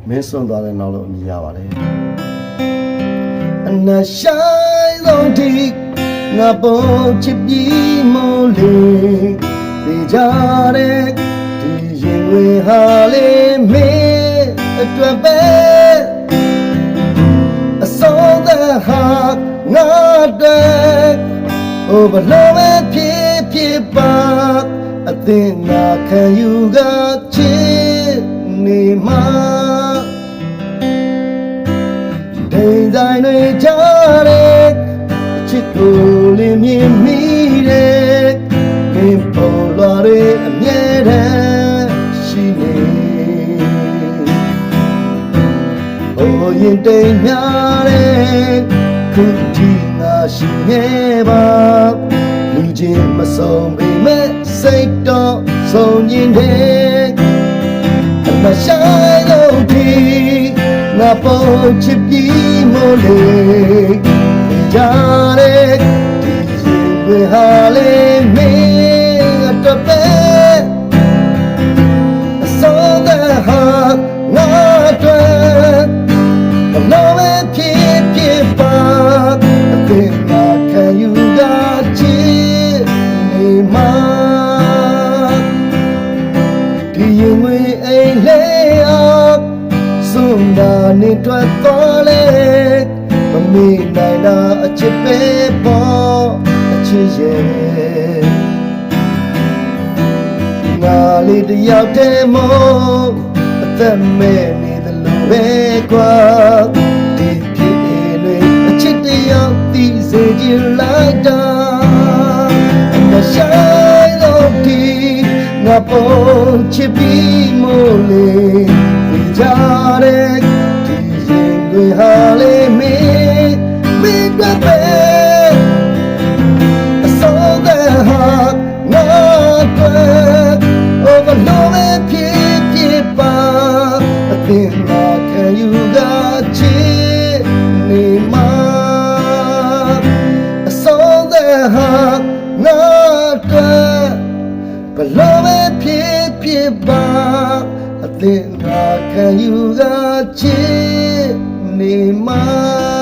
မင်းစွန့်သွားတဲ့နောက်လို့အမြင်ရပါတယ်အနာရှိုင်းဆုံးထိငါပေါ်ချစ်ပြီးမို့လေဒီကြတဲ့ဒီရင်ဝင်ဟာလေမင်းအတွက်ပဲအစိုးတဲ့ဟာငါတဲ့ဟိုဘလို့ပဲဖြစ်ပါအသင်ငါခံယူကချစ်နေမှာဒိန်တိုင်းတွေကြတဲ့အချစ်ကိုလေးမြင်မိတယ်မင်းပေါ်လာတဲ့အမြဲတမ်းရှိနေဟိုရင်တိမ်များတဲ့ခုထိငါရှိနေပါလူချင်းမဆုံးပေမဲ့စိတ်တော့ဆုံးရင်တဲ့အမဆိုင်လို့ဒီငါပေါ်ချစ်ပြီးမို့လေကြတဲ့ဒီရင်တွေဟာလေမင်းအတွက်ပဲအစိုးတဲ့ဟာငါအတွက်ဘလို့ပဲဖြစ်ပါအသင်ငါခံယူကချစ်နေမှာဒီရင်ဝင်အိမ်လေးအောင်စွန့်တာနေထွက်သွားလေမမေ့နိုင်တာအချစ်ပဲပေါ့အချစ်ရဲ့ငါလေးတယောက်တည်းမို့အသက်မဲ့နေသလိုပဲကွာဒီဖြစ်နေအချစ်တယောက်သိစေချင်လိုက်တာအဆိုင်လို့ဒီငါပေါ်ချစ်ပြီးမို့လေဒီကြတဲ့ဒီရင်တွေဟာလေမင်းကပဲအစိုးတဲ့ဟာငါအတွက်ဘလို့ပဲဖြစ်ပါအသင်ငါခံယူကချစ်နေမှာအစိုးတဲ့ဟာငါအတွက်ဘလို့ပဲဖြစ်ပါအသင်ငါခံယူကချစ်နေမှာ